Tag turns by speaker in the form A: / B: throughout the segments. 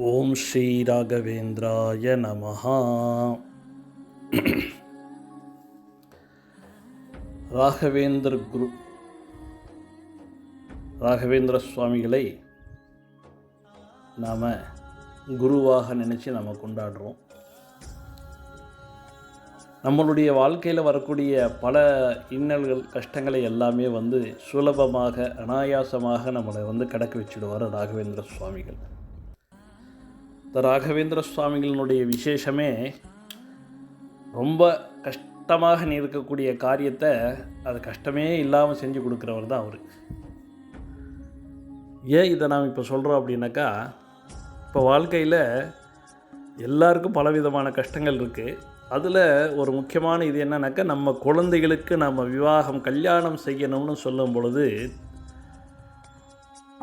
A: ஓம் ஸ்ரீ ராகவேந்திராய நமஹா. ராகவேந்திர சுவாமிகளை நாம் குருவாக நினச்சி நாம் கொண்டாடுறோம். நம்மளுடைய வாழ்க்கையில் வரக்கூடிய பல இன்னல்கள் கஷ்டங்களை எல்லாமே சுலபமாக அனாயாசமாக நம்மளை கடக்க வச்சுடுவார் ராகவேந்திர சுவாமிகள். இந்த ராகவேந்திர சுவாமிகளினுடைய விசேஷமே ரொம்ப கஷ்டமாக இருக்கக்கூடிய காரியத்தை அது கஷ்டமே இல்லாமல் செஞ்சு கொடுக்குறவர் தான் அவர். ஏன் இதை நாம் இப்போ சொல்கிறோம் அப்படின்னாக்கா, இப்போ வாழ்க்கையில் எல்லாருக்கும் பலவிதமான கஷ்டங்கள் இருக்குது. அதில் ஒரு முக்கியமான இது என்னன்னாக்கா, நம்ம குழந்தைகளுக்கு நம்ம விவாகம் கல்யாணம் செய்யணும்னு சொல்லும் பொழுது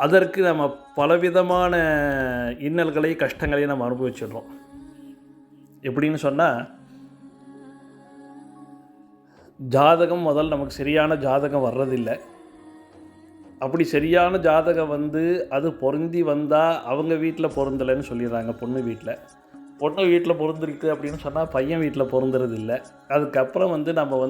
A: அதற்கு நம்ம பலவிதமான இன்னல்களை கஷ்டங்களை நம்ம அனுபவிச்சிடுறோம். எப்படின்னு சொன்னால், ஜாதகம் முதல் நமக்கு சரியான ஜாதகம் வர்றதில்லை. அப்படி சரியான ஜாதகம் அது பொருந்தி வந்தால் அவங்க வீட்டில் பொருந்தலைன்னு சொல்லிடுறாங்க. பொண்ணு வீட்டில் பொருந்திருக்கு அப்படின்னு சொன்னால் பையன் வீட்டில் பொருந்துறது இல்லை. அதுக்கப்புறம் நம்ம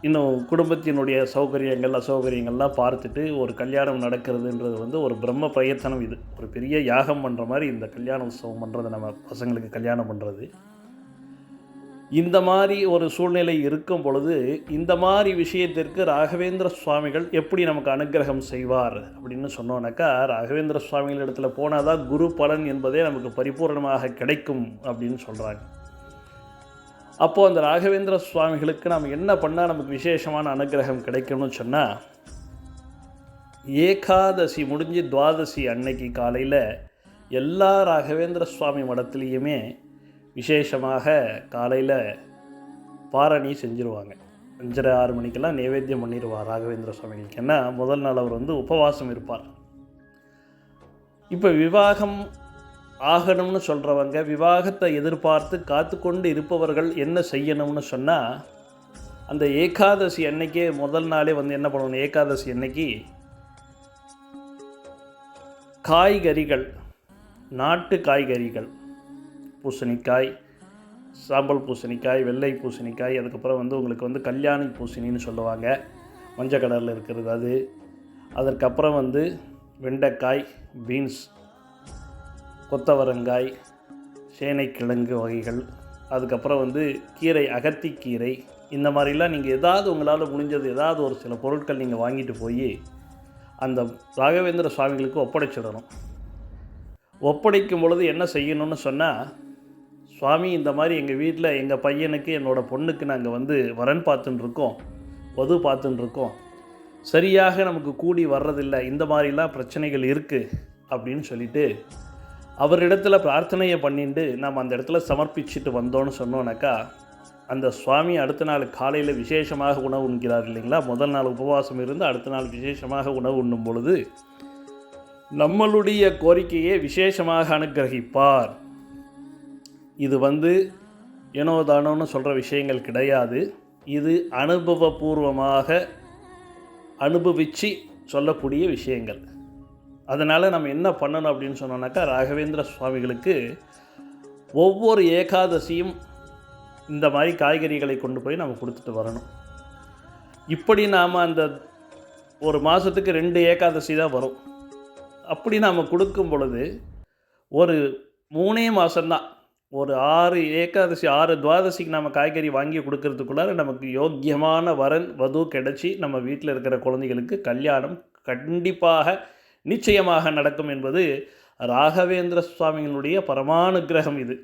A: இன்னும் குடும்பத்தினுடைய சௌகரியங்கள் அசௌகரியங்கள்லாம் பார்த்துட்டு ஒரு கல்யாணம் நடக்கிறதுன்றது ஒரு பிரம்ம பிரயத்தனம். இது ஒரு பெரிய யாகம் பண்ணுற மாதிரி இந்த கல்யாண உற்சவம் பண்ணுறது, நம்ம பசங்களுக்கு கல்யாணம் பண்ணுறது. இந்த மாதிரி ஒரு சூழ்நிலை இருக்கும் பொழுது இந்த மாதிரி விஷயத்திற்கு ராகவேந்திர சுவாமிகள் எப்படி நமக்கு அனுகிரகம் செய்வார் அப்படின்னு சொன்னோன்னாக்கா, ராகவேந்திர சுவாமிகள் இடத்துல போனால் தான் குரு பலன் என்பதே நமக்கு பரிபூர்ணமாக கிடைக்கும் அப்படின்னு சொல்கிறாங்க. அப்போது அந்த ராகவேந்திர சுவாமிகளுக்கு நாம் என்ன பண்ணால் நமக்கு விசேஷமான அனுகிரகம் கிடைக்கும்னு சொன்னால், ஏகாதசி முடிஞ்சு துவாதசி அன்னைக்கு காலையில் எல்லா ராகவேந்திர சுவாமி மடத்துலேயுமே விசேஷமாக காலையில் பாரணி செஞ்சுருவாங்க. 5:30-6 மணிக்கெல்லாம் நைவேத்தியம் பண்ணிடுவார் ராகவேந்திர சுவாமிகளுக்கு. ஏன்னா முதல் நாள் அவர் உபவாசம் இருப்பார். இப்போ விவாகம் ஆகணும்னு சொல்கிறவங்க, விவாகத்தை எதிர்பார்த்து காத்து கொண்டு இருப்பவர்கள் என்ன செய்யணும்னு சொன்னால், அந்த ஏகாதசி அன்னைக்கே முதல் நாளே என்ன பண்ணணும், ஏகாதசி அன்னைக்கு காய்கறிகள், நாட்டு காய்கறிகள், பூசணிக்காய், சாம்பல் பூசணிக்காய், வெள்ளை பூசணிக்காய், அதுக்கப்புறம் உங்களுக்கு கல்யாணி பூசணின்னு சொல்லுவாங்க, மஞ்சள் கலரில் இருக்கிறது அது. அதற்கப்புறம் வெண்டைக்காய், பீன்ஸ், கொத்தவரங்காய், சேனைக்கிழங்கு வகைகள், அதுக்கப்புறம் கீரை, அகத்திக்கீரை, இந்த மாதிரிலாம் நீங்கள் ஏதாவது உங்களால் முடிஞ்சது ஏதாவது ஒரு சில பொருட்கள் நீங்கள் வாங்கிட்டு போய் அந்த ராகவேந்திர சுவாமிகளுக்கு ஒப்படைச்சிடணும். ஒப்படைக்கும் பொழுது என்ன செய்யணும்னு சொன்னால், சுவாமி இந்த மாதிரி எங்கள் வீட்டில் எங்கள் பையனுக்கு என்னோடய பொண்ணுக்கு நாங்கள் வரன் பார்த்துட்டுருக்கோம், வது பார்த்துட்டுருக்கோம், சரியாக நமக்கு கூடி வர்றதில்லை, இந்த மாதிரிலாம் பிரச்சனைகள் இருக்குது அப்படின்னு சொல்லிவிட்டு அவரிடத்துல பிரார்த்தனையை பண்ணிட்டு நாம் அந்த இடத்துல சமர்ப்பிச்சுட்டு வந்தோன்னு சொன்னோன்னாக்கா, அந்த சுவாமி அடுத்த நாள் காலையில் விசேஷமாக உணவு உண்கிறார் இல்லைங்களா. முதல் நாள் உபவாசம் இருந்து அடுத்த நாள் விசேஷமாக உணவு உண்ணும் பொழுது நம்மளுடைய கோரிக்கையை விசேஷமாக அனுகிரகிப்பார். இது ஏனோ தானோன்னு சொல்கிற விஷயங்கள் கிடையாது. இது அனுபவபூர்வமாக அனுபவித்து சொல்லக்கூடிய விஷயங்கள். அதனால் நம்ம என்ன பண்ணணும் அப்படின்னு சொன்னோன்னாக்கா, ராகவேந்திர சுவாமிகளுக்கு ஒவ்வொரு ஏகாதசியும் இந்த மாதிரி காய்கறிகளை கொண்டு போய் நம்ம கொடுத்துட்டு வரணும். இப்படி நாம் அந்த ஒரு மாதத்துக்கு 2 ஏகாதசி தான் வரும். அப்படி நாம் கொடுக்கும் பொழுது ஒரு 3 மாதம்தான், ஒரு 6 ஏகாதசி 6 துவாதசிக்கு நம்ம காய்கறி வாங்கி கொடுக்கறதுக்குள்ளார நமக்கு யோக்கியமான வரன் வது கிடச்சி நம்ம வீட்டில் இருக்கிற குழந்தைகளுக்கு கல்யாணம் கண்டிப்பாக நிச்சயமாக நடக்கும் என்பது ராகவேந்திர சுவாமிகளுடைய பரமானுகிரகம் இது.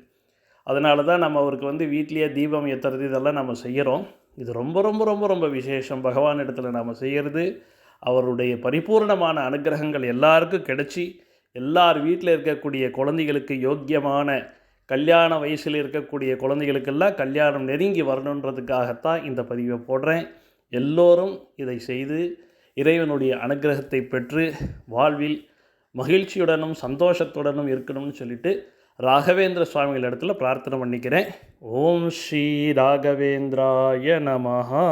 A: அதனால தான் நம்ம அவருக்கு வீட்டிலேயே தீபம் ஏற்றுறது இதெல்லாம் நம்ம செய்கிறோம். இது ரொம்ப ரொம்ப ரொம்ப ரொம்ப விசேஷம். பகவான் இடத்துல நாம் செய்கிறது அவருடைய பரிபூர்ணமான அனுகிரகங்கள் எல்லாருக்கும் கிடைச்சி எல்லார் வீட்டில் இருக்கக்கூடிய குழந்தைகளுக்கு யோக்கியமான கல்யாண வயசில் இருக்கக்கூடிய குழந்தைகளுக்கெல்லாம் கல்யாணம் நெருங்கி வரணுன்றதுக்காகத்தான் இந்த பதிவை போடுறேன். எல்லோரும் இதை செய்து இறைவனுடைய அனுகிரகத்தை பெற்று வாழ்வில் மகிழ்ச்சியுடனும் சந்தோஷத்துடனும் இருக்கணும்னு சொல்லிட்டு ராகவேந்திர சுவாமிகள் இடத்துல பிரார்த்தனை பண்ணிக்கிறேன். ஓம் ஸ்ரீ ராகவேந்திராய நமஹா.